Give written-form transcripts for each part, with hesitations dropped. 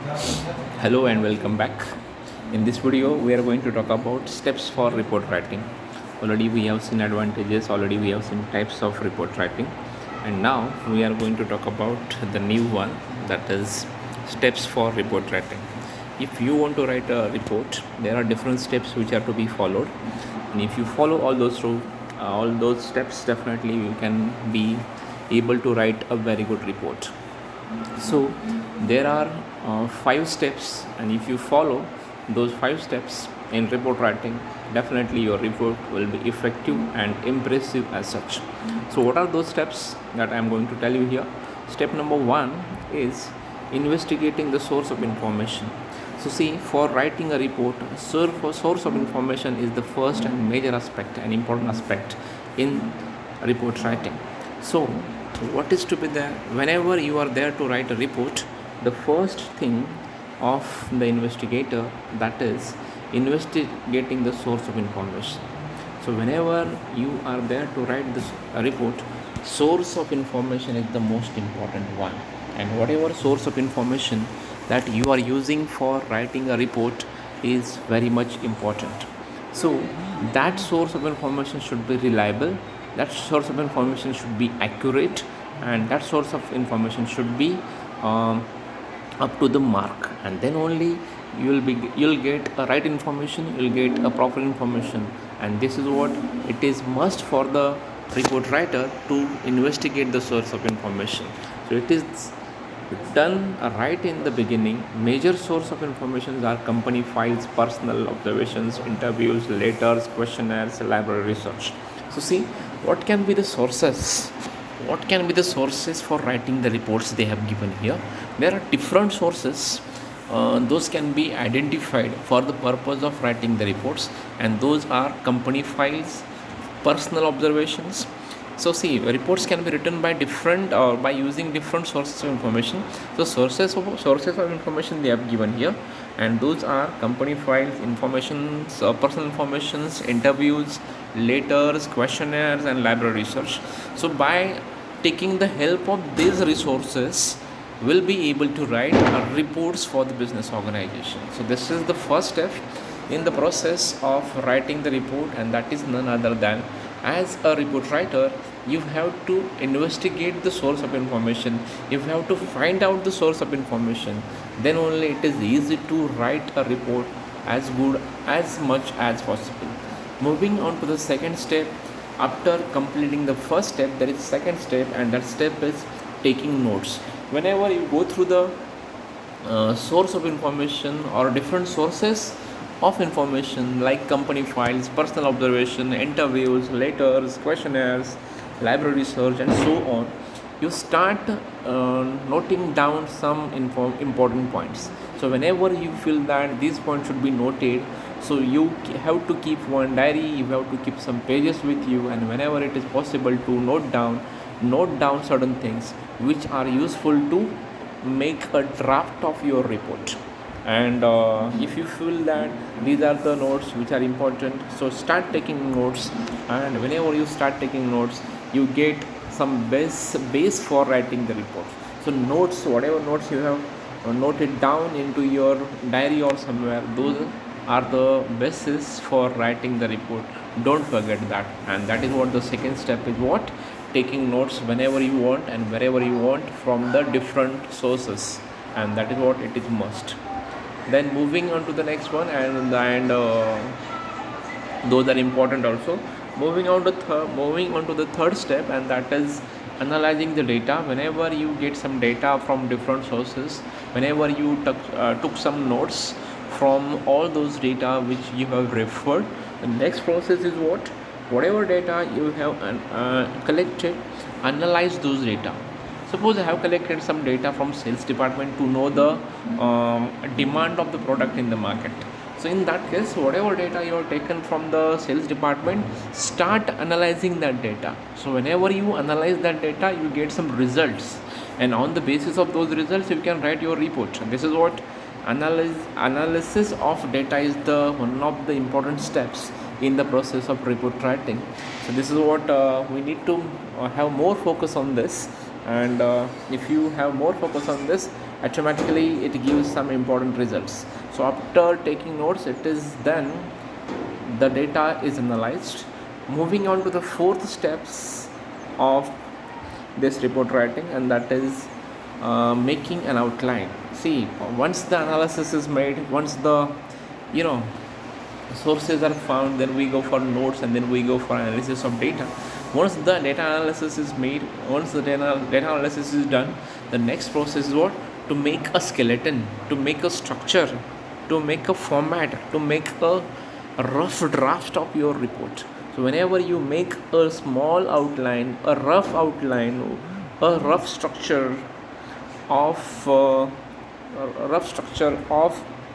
Hello and welcome back. In this video, we are going to talk about steps for report writing. Already we have seen advantages, already we have seen types of report writing, and now we are going to talk about the new one, that is steps for report writing. If you want to write a report, there are different steps which are to be followed, and if you follow all those steps, definitely you can be able to write a very good report. So there are 5 steps, and if you follow those 5 steps in report writing, definitely your report will be effective and impressive as such. So what are those steps that I am going to tell you here? Step number 1 is investigating the source of information. So see, for writing a report, source of information is the first and major aspect and important aspect in report writing. So what is to be there whenever you are there to write a report? The first thing of the investigator, that is investigating the source of information. So whenever you are there to write this report, source of information is the most important one, and whatever source of information that you are using for writing a report is very much important. So that source of information should be reliable, that source of information should be accurate, and that source of information should be up to the mark, and then only you'll get a right information, you'll get a proper information. And this is what it is must for the report writer to investigate the source of information. So it is done right in the beginning. Major source of information are company files, personal observations, interviews, letters, questionnaires, library research. So see, what can be the sources? What can be the sources for writing the reports they have given here? There are different sources. Those can be identified for the purpose of writing the reports, and those are company files, personal observations. So see, reports can be written by different or by using different sources of information. So sources of information they have given here, and those are company files, informations, personal informations, interviews, letters, questionnaires, and library research. So by taking the help of these resources, will be able to write reports for the business organization. So this is the first step in the process of writing the report, and that is none other than, as a report writer, you have to investigate the source of information, you have to find out the source of information. Then only it is easy to write a report as good as much as possible. Moving on to the second step, after completing the first step, there is second step, and that step is taking notes. Whenever you go through the source of information or different sources of information like company files, personal observation, interviews, letters, questionnaires, library research, and so on, you start noting down some important points. So whenever you feel that these points should be noted, so you have to keep one diary, you have to keep some pages with you, and whenever it is possible to note down certain things which are useful to make a draft of your report. And if you feel that these are the notes which are important, so start taking notes. And whenever you start taking notes, you get some base for writing the report. So notes, whatever notes you have noted down into your diary or somewhere, those are the basis for writing the report. Don't forget that. And that is what the second step is, what taking notes whenever you want and wherever you want from the different sources, and that is what it is must. Then moving on to the next one, and those are important also. Moving on to the third step, and that is analyzing the data. Whenever you get some data from different sources, whenever you took some notes from all those data which you have referred, the next process is what? Whatever data you have collected, analyze those data. Suppose I have collected some data from sales department to know the demand of the product in the market. So in that case, whatever data you have taken from the sales department, start analyzing that data. So whenever you analyze that data, you get some results, and on the basis of those results, you can write your report. And this is what analysis of data is the one of the important steps in the process of report writing. So this is what we need to have more focus on this. And if you have more focus on this, automatically it gives some important results. So after taking notes, it is then the data is analyzed. Moving on to the fourth steps of this report writing, and that is making an outline. See, once the analysis is made, once the sources are found, then we go for notes, and then we go for analysis of data. Once the data analysis is made, once the data analysis is done, the next process is what? To make a skeleton, to make a structure, to make a format, to make a rough draft of your report. So whenever you make a small outline, a rough outline, a rough structure of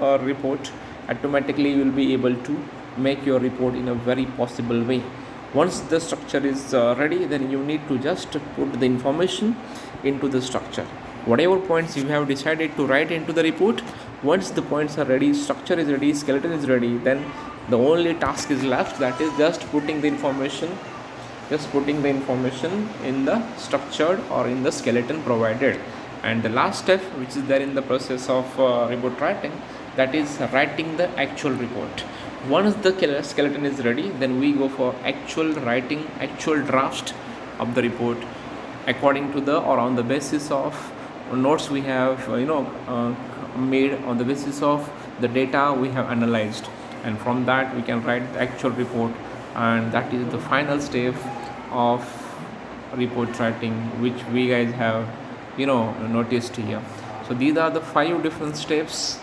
a report, automatically you will be able to make your report in a very possible way. Once the structure is ready, then you need to just put the information into the structure. Whatever points you have decided to write into the report, once the points are ready, structure is ready, skeleton is ready, then the only task is left, that is just putting the information in the structured or in the skeleton provided. And the last step, which is there in the process of report writing, that is writing the actual report. Once the skeleton is ready, then we go for actual writing, actual draft of the report according to the or on the basis of notes we have made, on the basis of the data we have analyzed, and from that we can write the actual report. And that is the final step of report writing, which we guys have noticed here. So these are the 5 different steps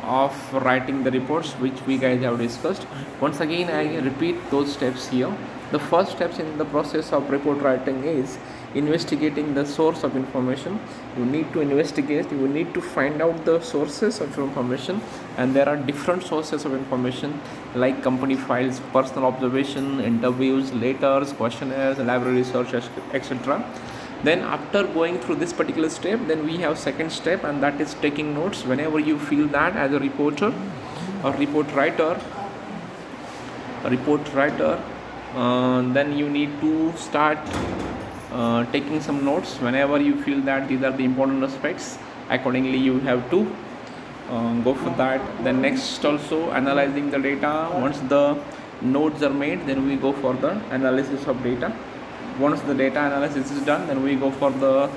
of writing the reports which we guys have discussed. Once again, I repeat those steps here. The first steps in the process of report writing is investigating the source of information. You need to investigate, you need to find out the sources of information, and there are different sources of information like company files, personal observation, interviews, letters, questionnaires, library research, etc. Then after going through this particular step, then we have second step, and that is taking notes. Whenever you feel that as a reporter or report writer, then you need to start taking some notes. Whenever you feel that these are the important aspects, accordingly you have to go for that. Then next, also analyzing the data. Once the notes are made, then we go for the analysis of data. Once the data analysis is done, then we go for the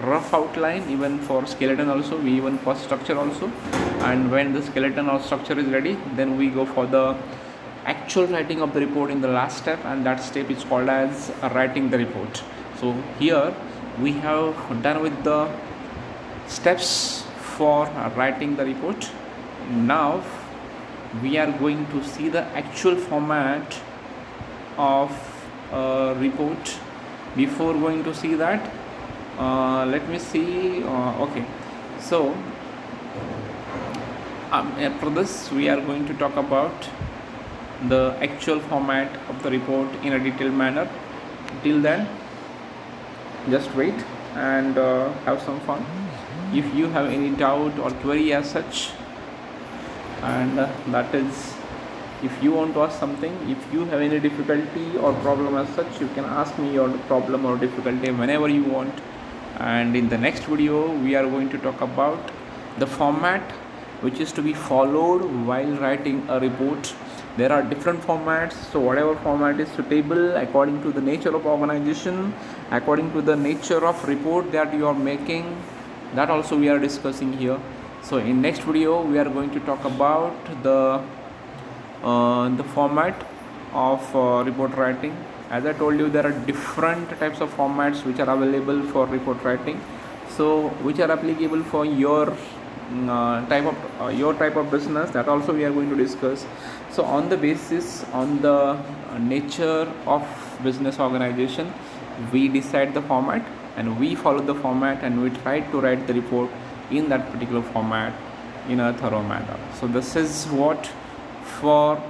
rough outline, even for skeleton also, we even for structure also. And when the skeleton or structure is ready, then we go for the actual writing of the report in the last step, and that step is called as writing the report. So here we have done with the steps for writing the report. Now we are going to see the actual format of a report. Before going to see that, let me see. Okay, so after this we are going to talk about the actual format of the report in a detailed manner. Till then, just wait and have some fun. If you have any doubt or query as such, and that is, if you want to ask something, if you have any difficulty or problem as such, you can ask me your problem or difficulty whenever you want. And in the next video we are going to talk about the format which is to be followed while writing a report. There are different formats, so whatever format is suitable according to the nature of organization, according to the nature of report that you are making, that also we are discussing here. So in next video we are going to talk about the format of report writing. As I told you, there are different types of formats which are available for report writing, so which are applicable for your type of business, that also we are going to discuss. So on the basis, on the nature of business organization, we decide the format and we follow the format and we try to write the report in that particular format in a thorough manner. So this is what for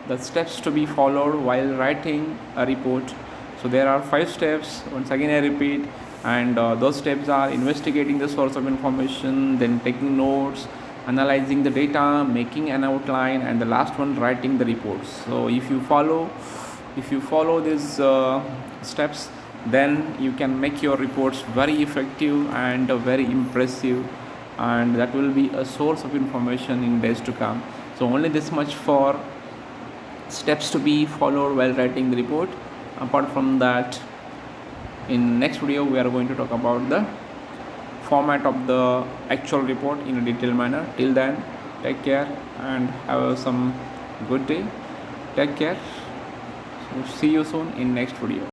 the steps to be followed while writing a report. So there are 5 steps, once again I repeat, and those steps are investigating the source of information, then taking notes, analyzing the data, making an outline, and the last one, writing the reports. So if you follow these steps, then you can make your reports very effective and very impressive, and that will be a source of information in days to come. So only this much for steps to be followed while writing the report. Apart from that, in next video we are going to talk about the format of the actual report in a detailed manner. Till then, take care and have some good day. Take care. So see you soon in next video.